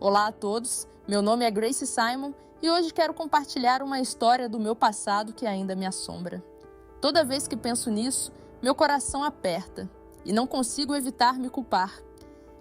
Olá a todos, meu nome é Grace Simon e hoje quero compartilhar uma história do meu passado que ainda me assombra. Toda vez que penso nisso, meu coração aperta e não consigo evitar me culpar.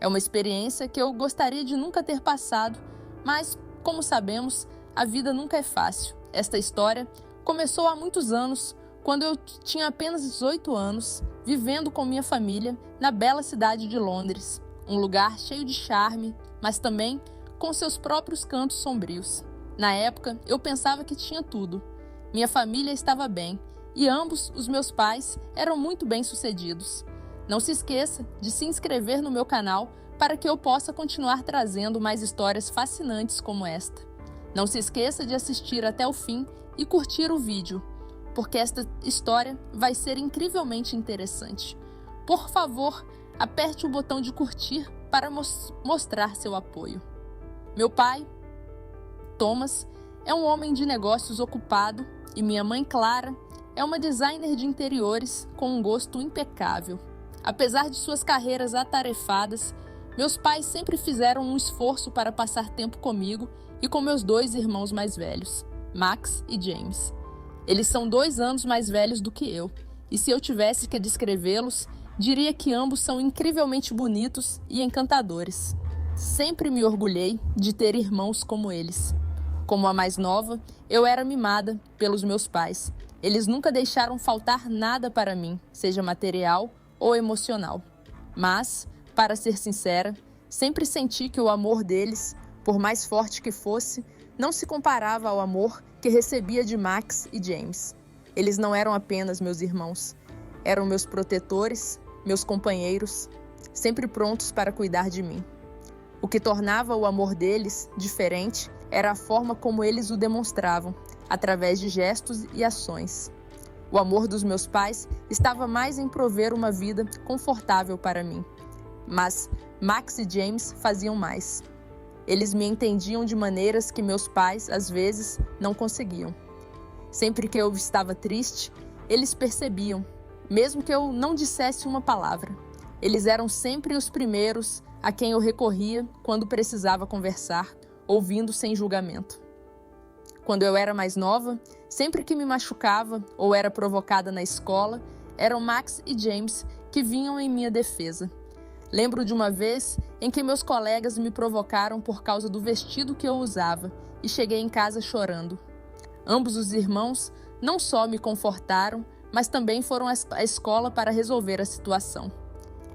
É uma experiência que eu gostaria de nunca ter passado, mas, como sabemos, a vida nunca é fácil. Esta história começou há muitos anos, quando eu tinha apenas 18 anos, vivendo com minha família na bela cidade de Londres, um lugar cheio de charme, mas também com seus próprios cantos sombrios. Na época, eu pensava que tinha tudo. Minha família estava bem e ambos os meus pais eram muito bem-sucedidos. Não se esqueça de se inscrever no meu canal para que eu possa continuar trazendo mais histórias fascinantes como esta. Não se esqueça de assistir até o fim e curtir o vídeo, porque esta história vai ser incrivelmente interessante. Por favor, aperte o botão de curtir para mostrar seu apoio. Meu pai, Thomas, é um homem de negócios ocupado e minha mãe, Clara, é uma designer de interiores com um gosto impecável. Apesar de suas carreiras atarefadas, meus pais sempre fizeram um esforço para passar tempo comigo e com meus dois irmãos mais velhos, Max e James. Eles são 2 anos mais velhos do que eu, e se eu tivesse que descrevê-los, diria que ambos são incrivelmente bonitos e encantadores. Sempre me orgulhei de ter irmãos como eles. Como a mais nova, eu era mimada pelos meus pais. Eles nunca deixaram faltar nada para mim, seja material ou emocional. Mas, para ser sincera, sempre senti que o amor deles, por mais forte que fosse, não se comparava ao amor que recebia de Max e James. Eles não eram apenas meus irmãos, eram meus protetores, meus companheiros, sempre prontos para cuidar de mim. O que tornava o amor deles diferente era a forma como eles o demonstravam, através de gestos e ações. O amor dos meus pais estava mais em prover uma vida confortável para mim. Mas Max e James faziam mais. Eles me entendiam de maneiras que meus pais, às vezes, não conseguiam. Sempre que eu estava triste, eles percebiam, mesmo que eu não dissesse uma palavra. Eles eram sempre os primeiros a quem eu recorria quando precisava conversar, ouvindo sem julgamento. Quando eu era mais nova, sempre que me machucava ou era provocada na escola, eram Max e James que vinham em minha defesa. Lembro de uma vez em que meus colegas me provocaram por causa do vestido que eu usava e cheguei em casa chorando. Ambos os irmãos não só me confortaram, mas também foram à escola para resolver a situação.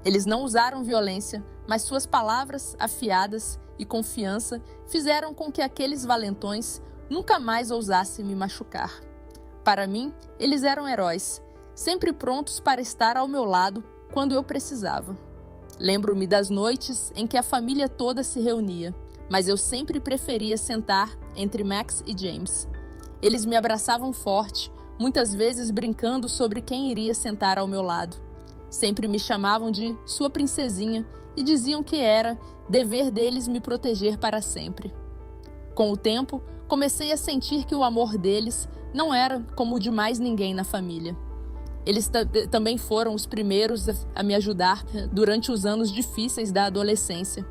Eles não usaram violência, mas suas palavras afiadas e confiança fizeram com que aqueles valentões nunca mais ousassem me machucar. Para mim, eles eram heróis, sempre prontos para estar ao meu lado quando eu precisava. Lembro-me das noites em que a família toda se reunia, mas eu sempre preferia sentar entre Max e James. Eles me abraçavam forte, muitas vezes brincando sobre quem iria sentar ao meu lado. Sempre me chamavam de sua princesinha e diziam que era dever deles me proteger para sempre. Com o tempo, comecei a sentir que o amor deles não era como o de mais ninguém na família. Eles também foram os primeiros a me ajudar durante os anos difíceis da adolescência.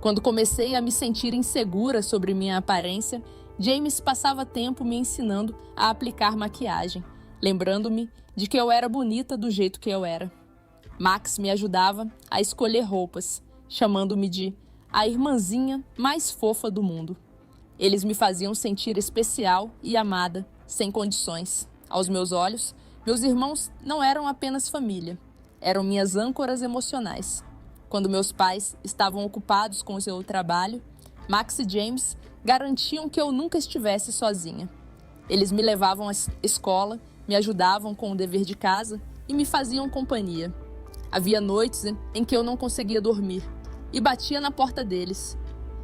Quando comecei a me sentir insegura sobre minha aparência, James passava tempo me ensinando a aplicar maquiagem, lembrando-me de que eu era bonita do jeito que eu era. Max me ajudava a escolher roupas, chamando-me de a irmãzinha mais fofa do mundo. Eles me faziam sentir especial e amada, sem condições. Aos meus olhos, meus irmãos não eram apenas família, eram minhas âncoras emocionais. Quando meus pais estavam ocupados com o seu trabalho, Max e James garantiam que eu nunca estivesse sozinha. Eles me levavam à escola, me ajudavam com o dever de casa e me faziam companhia. Havia noites em que eu não conseguia dormir e batia na porta deles.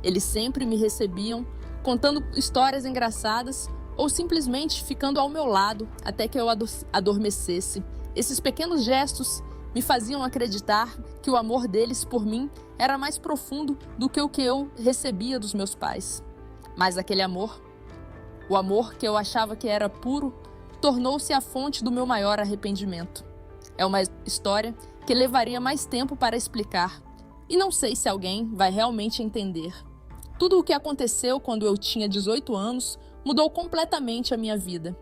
Eles sempre me recebiam, contando histórias engraçadas ou simplesmente ficando ao meu lado até que eu adormecesse. Esses pequenos gestos me faziam acreditar que o amor deles por mim era mais profundo do que o que eu recebia dos meus pais. Mas aquele amor, o amor que eu achava que era puro, tornou-se a fonte do meu maior arrependimento. É uma história que levaria mais tempo para explicar, e não sei se alguém vai realmente entender. Tudo o que aconteceu quando eu tinha 18 anos mudou completamente a minha vida.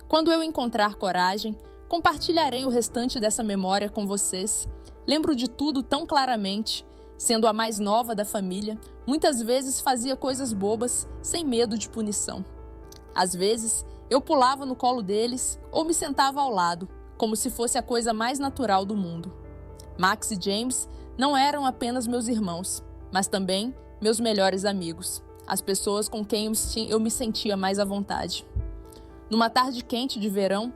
Quando eu encontrar coragem, compartilharei o restante dessa memória com vocês. Lembro de tudo tão claramente. Sendo a mais nova da família, muitas vezes fazia coisas bobas, sem medo de punição. Às vezes, eu pulava no colo deles ou me sentava ao lado, como se fosse a coisa mais natural do mundo. Max e James não eram apenas meus irmãos, mas também meus melhores amigos, as pessoas com quem eu me sentia mais à vontade. Numa tarde quente de verão,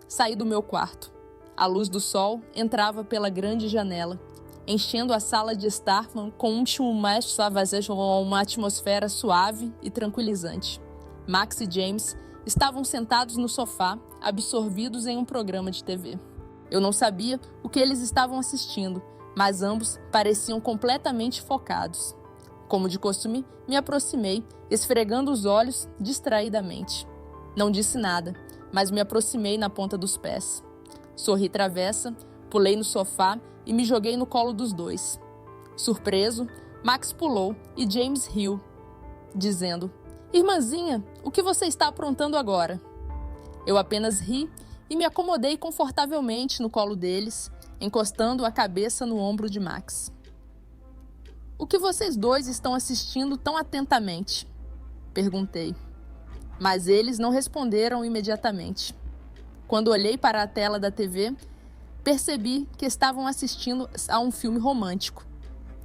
saí do meu quarto. A luz do sol entrava pela grande janela, enchendo a sala de estar com uma atmosfera suave e tranquilizante. Max e James estavam sentados no sofá, absorvidos em um programa de TV. Eu não sabia o que eles estavam assistindo, mas ambos pareciam completamente focados. Como de costume, me aproximei, esfregando os olhos distraidamente. Não disse nada, mas me aproximei na ponta dos pés. Sorri travessa, pulei no sofá e me joguei no colo dos dois. Surpreso, Max pulou e James riu, dizendo: "Irmãzinha, o que você está aprontando agora?" Eu apenas ri e me acomodei confortavelmente no colo deles, encostando a cabeça no ombro de Max. "O que vocês dois estão assistindo tão atentamente?" perguntei. Mas eles não responderam imediatamente. Quando olhei para a tela da TV, percebi que estavam assistindo a um filme romântico.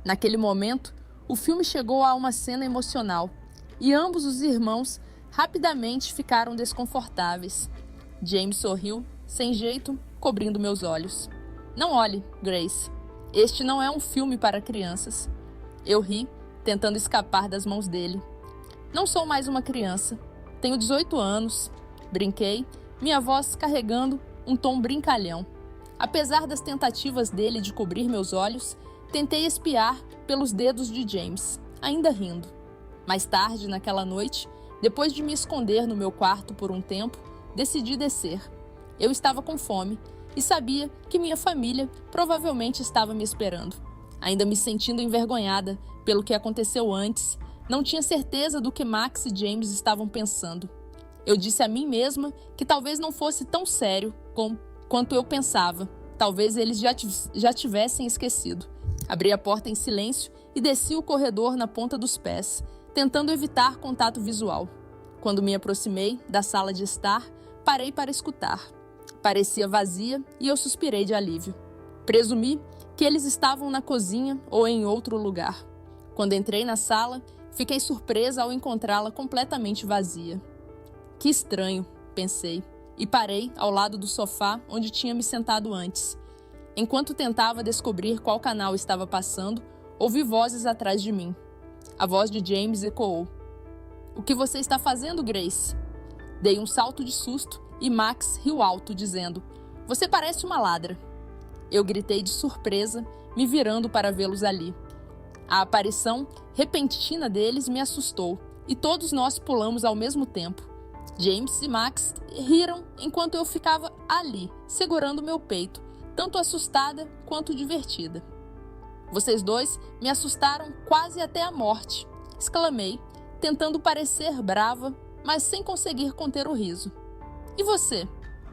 Naquele momento, o filme chegou a uma cena emocional e ambos os irmãos rapidamente ficaram desconfortáveis. James sorriu, sem jeito, cobrindo meus olhos. "Não olhe, Grace. Este não é um filme para crianças." Eu ri, tentando escapar das mãos dele. "Não sou mais uma criança. Tenho 18 anos." Brinquei, minha voz carregando um tom brincalhão. Apesar das tentativas dele de cobrir meus olhos, tentei espiar pelos dedos de James, ainda rindo. Mais tarde, naquela noite, depois de me esconder no meu quarto por um tempo, decidi descer. Eu estava com fome e sabia que minha família provavelmente estava me esperando. Ainda me sentindo envergonhada pelo que aconteceu antes, não tinha certeza do que Max e James estavam pensando. Eu disse a mim mesma que talvez não fosse tão sério quanto eu pensava. Talvez eles já tivessem esquecido. Abri a porta em silêncio e desci o corredor na ponta dos pés, tentando evitar contato visual. Quando me aproximei da sala de estar, parei para escutar. Parecia vazia e eu suspirei de alívio. Presumi que eles estavam na cozinha ou em outro lugar. Quando entrei na sala, fiquei surpresa ao encontrá-la completamente vazia. Que estranho, pensei, e parei ao lado do sofá onde tinha me sentado antes. Enquanto tentava descobrir qual canal estava passando, ouvi vozes atrás de mim. A voz de James ecoou. "O que você está fazendo, Grace?" Dei um salto de susto e Max riu alto, dizendo: "Você parece uma ladra." Eu gritei de surpresa, me virando para vê-los ali. A aparição repentina deles me assustou e todos nós pulamos ao mesmo tempo. James e Max riram enquanto eu ficava ali, segurando meu peito, tanto assustada quanto divertida. "Vocês dois me assustaram quase até a morte", exclamei, tentando parecer brava, mas sem conseguir conter o riso. "E você?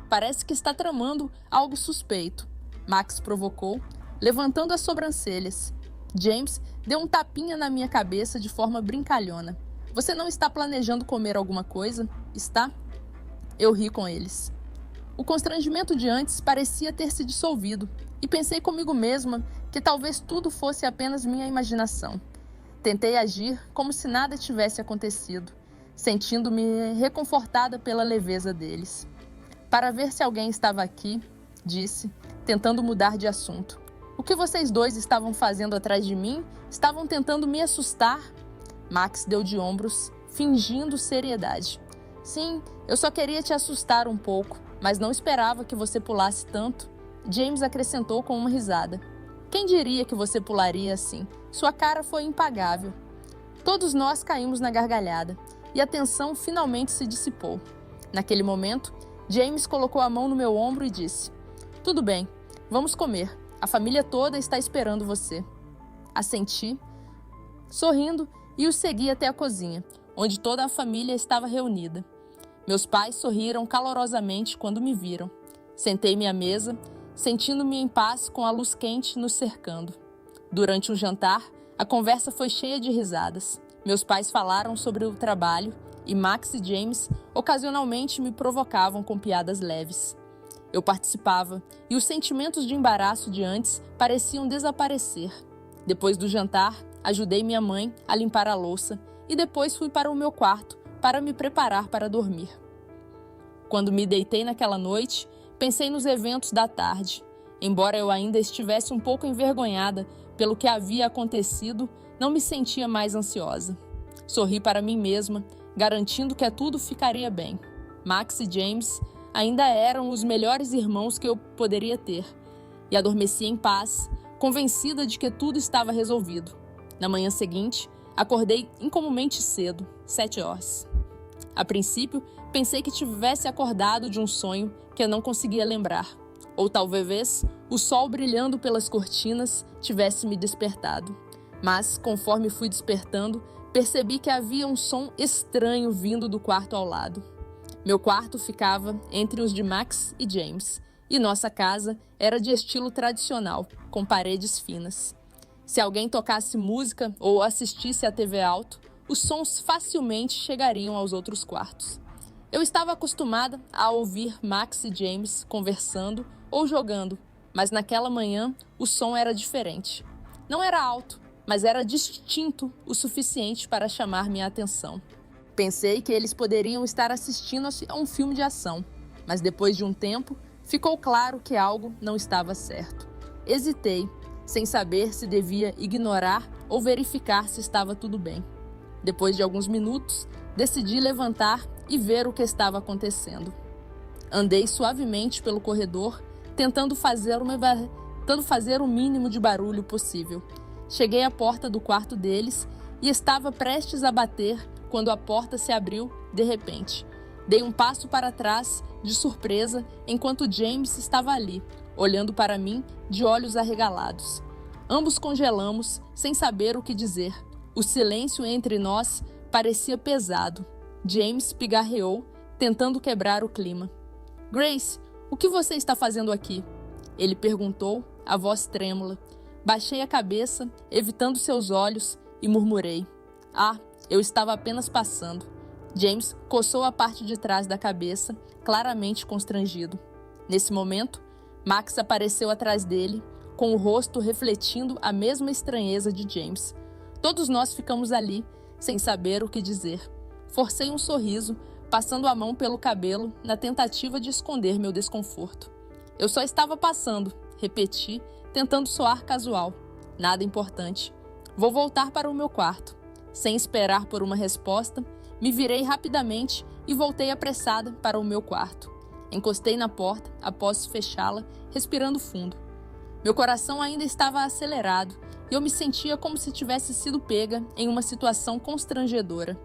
Parece que está tramando algo suspeito", Max provocou, levantando as sobrancelhas. James deu um tapinha na minha cabeça de forma brincalhona. "Você não está planejando comer alguma coisa, está?" Eu ri com eles. O constrangimento de antes parecia ter se dissolvido e pensei comigo mesma que talvez tudo fosse apenas minha imaginação. Tentei agir como se nada tivesse acontecido, sentindo-me reconfortada pela leveza deles. "Para ver se alguém estava aqui", disse, tentando mudar de assunto. "O que vocês dois estavam fazendo atrás de mim? Estavam tentando me assustar?" Max deu de ombros, fingindo seriedade. "Sim, eu só queria te assustar um pouco, mas não esperava que você pulasse tanto." James acrescentou com uma risada. "Quem diria que você pularia assim? Sua cara foi impagável." Todos nós caímos na gargalhada, e a tensão finalmente se dissipou. Naquele momento, James colocou a mão no meu ombro e disse: "Tudo bem, vamos comer. A família toda está esperando você." Assenti, sorrindo e os segui até a cozinha, onde toda a família estava reunida. Meus pais sorriram calorosamente quando me viram. Sentei-me à mesa, sentindo-me em paz com a luz quente nos cercando. Durante o jantar, a conversa foi cheia de risadas. Meus pais falaram sobre o trabalho e Max e James ocasionalmente me provocavam com piadas leves. Eu participava e os sentimentos de embaraço de antes pareciam desaparecer. Depois do jantar, ajudei minha mãe a limpar a louça e depois fui para o meu quarto para me preparar para dormir. Quando me deitei naquela noite, pensei nos eventos da tarde. Embora eu ainda estivesse um pouco envergonhada pelo que havia acontecido, não me sentia mais ansiosa. Sorri para mim mesma, garantindo que tudo ficaria bem. Max e James ainda eram os melhores irmãos que eu poderia ter, e adormeci em paz, convencida de que tudo estava resolvido. Na manhã seguinte, acordei incomumente cedo, 7 horas. A princípio, pensei que tivesse acordado de um sonho que eu não conseguia lembrar, ou talvez o sol brilhando pelas cortinas tivesse me despertado. Mas, conforme fui despertando, percebi que havia um som estranho vindo do quarto ao lado. Meu quarto ficava entre os de Max e James, e nossa casa era de estilo tradicional, com paredes finas. Se alguém tocasse música ou assistisse à TV alto, os sons facilmente chegariam aos outros quartos. Eu estava acostumada a ouvir Max e James conversando ou jogando, mas naquela manhã o som era diferente. Não era alto, mas era distinto o suficiente para chamar minha atenção. Pensei que eles poderiam estar assistindo a um filme de ação, mas depois de um tempo, ficou claro que algo não estava certo. Hesitei, sem saber se devia ignorar ou verificar se estava tudo bem. Depois de alguns minutos, decidi levantar e ver o que estava acontecendo. Andei suavemente pelo corredor, tentando fazer o mínimo de barulho possível. Cheguei à porta do quarto deles e estava prestes a bater quando a porta se abriu de repente. Dei um passo para trás, de surpresa, enquanto James estava ali, olhando para mim de olhos arregalados. Ambos congelamos, sem saber o que dizer. O silêncio entre nós parecia pesado. James pigarreou, tentando quebrar o clima. "Grace, o que você está fazendo aqui?" Ele perguntou, a voz trêmula. Baixei a cabeça, evitando seus olhos, e murmurei: "Ah, eu estava apenas passando." James coçou a parte de trás da cabeça, claramente constrangido. Nesse momento, Max apareceu atrás dele, com o rosto refletindo a mesma estranheza de James. Todos nós ficamos ali, sem saber o que dizer. Forcei um sorriso, passando a mão pelo cabelo, na tentativa de esconder meu desconforto. "Eu só estava passando", repeti, tentando soar casual. "Nada importante. Vou voltar para o meu quarto." Sem esperar por uma resposta, me virei rapidamente e voltei apressada para o meu quarto. Encostei na porta, após fechá-la, respirando fundo. Meu coração ainda estava acelerado e eu me sentia como se tivesse sido pega em uma situação constrangedora.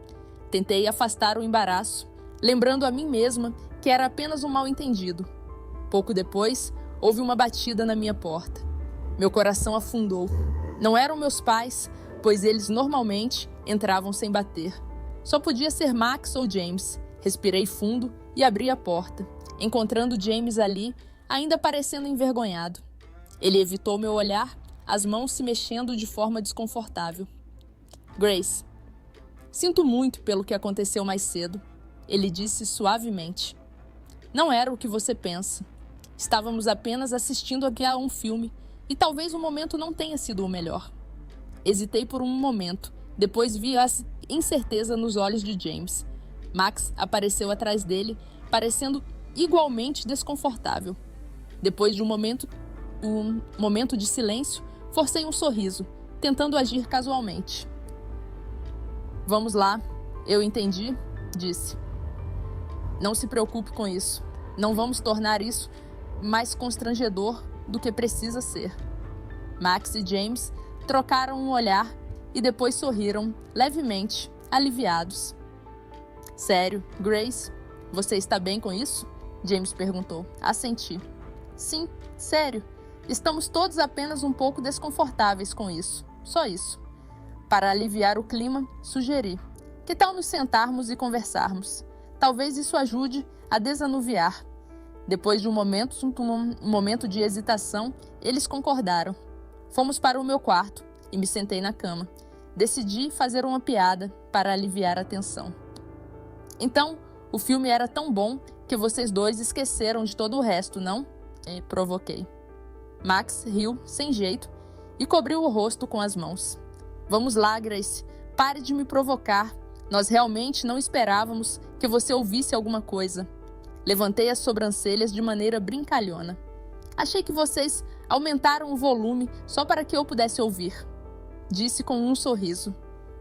Tentei afastar o embaraço, lembrando a mim mesma que era apenas um mal-entendido. Pouco depois, houve uma batida na minha porta. Meu coração afundou. Não eram meus pais, pois eles normalmente entravam sem bater. Só podia ser Max ou James. Respirei fundo e abri a porta, encontrando James ali, ainda parecendo envergonhado. Ele evitou meu olhar, as mãos se mexendo de forma desconfortável. "Grace, sinto muito pelo que aconteceu mais cedo", ele disse suavemente. "Não era o que você pensa. Estávamos apenas assistindo aqui a um filme e talvez o momento não tenha sido o melhor." Hesitei por um momento, depois vi a incerteza nos olhos de James. Max apareceu atrás dele, parecendo igualmente desconfortável. Depois de um momento de silêncio, forcei um sorriso, tentando agir casualmente. "Vamos lá, eu entendi", disse. "Não se preocupe com isso. Não vamos tornar isso mais constrangedor do que precisa ser." Max e James trocaram um olhar e depois sorriram, levemente, aliviados. "Sério, Grace, você está bem com isso?" James perguntou. Assenti. "Sim, sério. Estamos todos apenas um pouco desconfortáveis com isso. Só isso." Para aliviar o clima, sugeri: que tal nos sentarmos e conversarmos? Talvez isso ajude a desanuviar. Depois de um momento de hesitação, eles concordaram. Fomos para o meu quarto e me sentei na cama. Decidi fazer uma piada para aliviar a tensão. Então, o filme era tão bom que vocês dois esqueceram de todo o resto, não? Provoquei. Max riu, sem jeito, e cobriu o rosto com as mãos. Vamos lá, Grace, pare de me provocar. Nós realmente não esperávamos que você ouvisse alguma coisa. Levantei as sobrancelhas de maneira brincalhona. Achei que vocês aumentaram o volume só para que eu pudesse ouvir. Disse com um sorriso.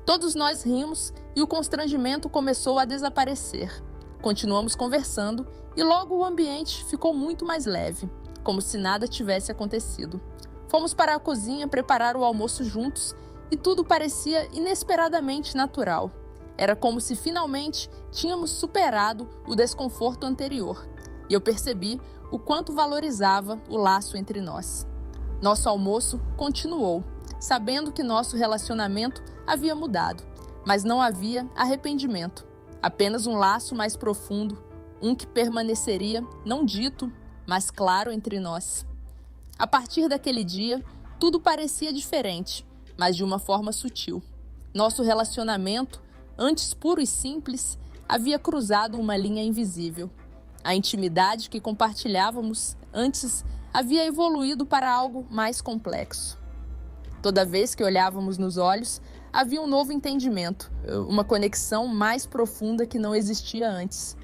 Todos nós rimos e o constrangimento começou a desaparecer. Continuamos conversando e logo o ambiente ficou muito mais leve, como se nada tivesse acontecido. Fomos para a cozinha preparar o almoço juntos e tudo parecia inesperadamente natural. Era como se finalmente tínhamos superado o desconforto anterior, e eu percebi o quanto valorizava o laço entre nós. Nosso almoço continuou, sabendo que nosso relacionamento havia mudado, mas não havia arrependimento, apenas um laço mais profundo, um que permaneceria não dito, mas claro entre nós. A partir daquele dia, tudo parecia diferente, mas de uma forma sutil. Nosso relacionamento, antes puro e simples, havia cruzado uma linha invisível. A intimidade que compartilhávamos antes havia evoluído para algo mais complexo. Toda vez que olhávamos nos olhos, havia um novo entendimento, uma conexão mais profunda que não existia antes.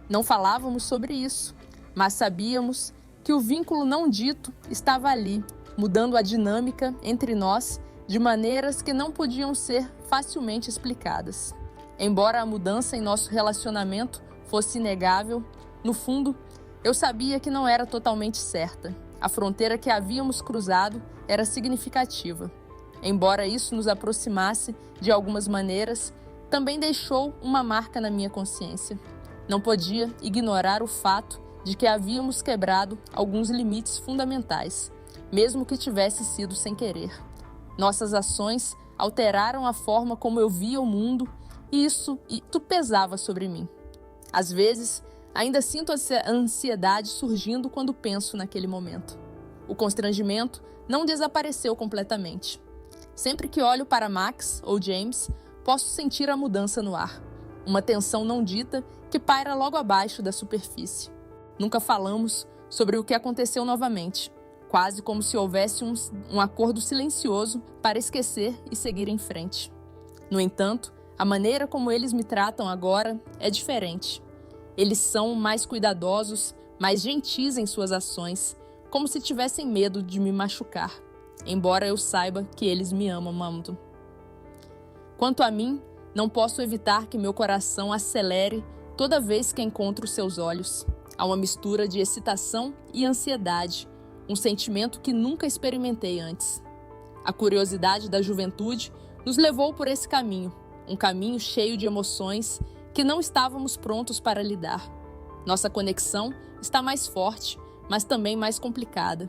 Não falávamos sobre isso, mas sabíamos que o vínculo não dito estava ali, mudando a dinâmica entre nós de maneiras que não podiam ser facilmente explicadas. Embora a mudança em nosso relacionamento fosse inegável, no fundo, eu sabia que não era totalmente certa. A fronteira que havíamos cruzado era significativa. Embora isso nos aproximasse de algumas maneiras, também deixou uma marca na minha consciência. Não podia ignorar o fato de que havíamos quebrado alguns limites fundamentais, mesmo que tivesse sido sem querer. Nossas ações alteraram a forma como eu via o mundo e isso pesava sobre mim. Às vezes, ainda sinto a ansiedade surgindo quando penso naquele momento. O constrangimento não desapareceu completamente. Sempre que olho para Max ou James, posso sentir a mudança no ar. Uma tensão não dita que paira logo abaixo da superfície. Nunca falamos sobre o que aconteceu novamente, quase como se houvesse um acordo silencioso para esquecer e seguir em frente. No entanto, a maneira como eles me tratam agora é diferente. Eles são mais cuidadosos, mais gentis em suas ações, como se tivessem medo de me machucar, embora eu saiba que eles me amam muito. Quanto a mim, não posso evitar que meu coração acelere toda vez que encontro seus olhos. Há uma mistura de excitação e ansiedade, um sentimento que nunca experimentei antes. A curiosidade da juventude nos levou por esse caminho, um caminho cheio de emoções que não estávamos prontos para lidar. Nossa conexão está mais forte, mas também mais complicada.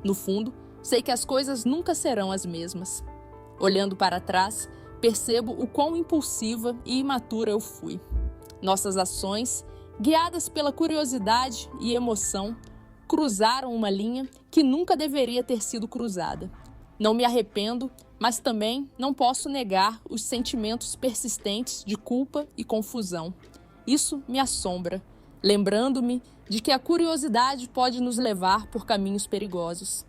No fundo, sei que as coisas nunca serão as mesmas. Olhando para trás, percebo o quão impulsiva e imatura eu fui. Nossas ações, guiadas pela curiosidade e emoção, cruzaram uma linha que nunca deveria ter sido cruzada. Não me arrependo, mas também não posso negar os sentimentos persistentes de culpa e confusão. Isso me assombra, lembrando-me de que a curiosidade pode nos levar por caminhos perigosos.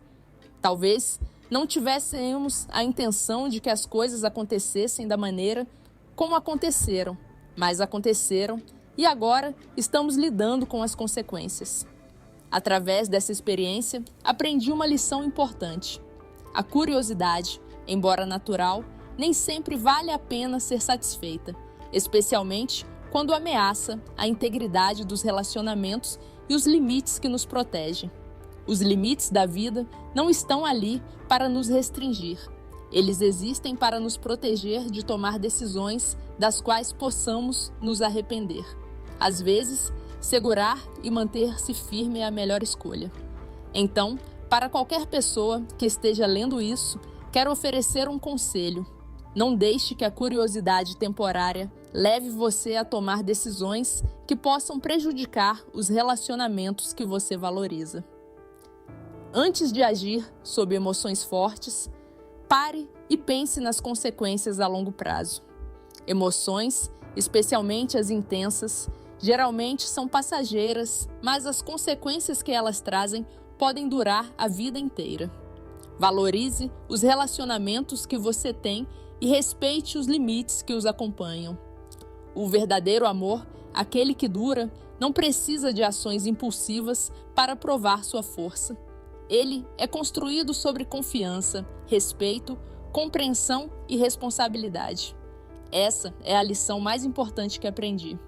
Talvez não tivéssemos a intenção de que as coisas acontecessem da maneira como aconteceram, mas aconteceram e agora estamos lidando com as consequências. Através dessa experiência, aprendi uma lição importante. A curiosidade, embora natural, nem sempre vale a pena ser satisfeita, especialmente quando ameaça a integridade dos relacionamentos e os limites que nos protegem. Os limites da vida não estão ali para nos restringir. Eles existem para nos proteger de tomar decisões das quais possamos nos arrepender. Às vezes, segurar e manter-se firme é a melhor escolha. Então, para qualquer pessoa que esteja lendo isso, quero oferecer um conselho. Não deixe que a curiosidade temporária leve você a tomar decisões que possam prejudicar os relacionamentos que você valoriza. Antes de agir sob emoções fortes, pare e pense nas consequências a longo prazo. Emoções, especialmente as intensas, geralmente são passageiras, mas as consequências que elas trazem podem durar a vida inteira. Valorize os relacionamentos que você tem e respeite os limites que os acompanham. O verdadeiro amor, aquele que dura, não precisa de ações impulsivas para provar sua força. Ele é construído sobre confiança, respeito, compreensão e responsabilidade. Essa é a lição mais importante que aprendi.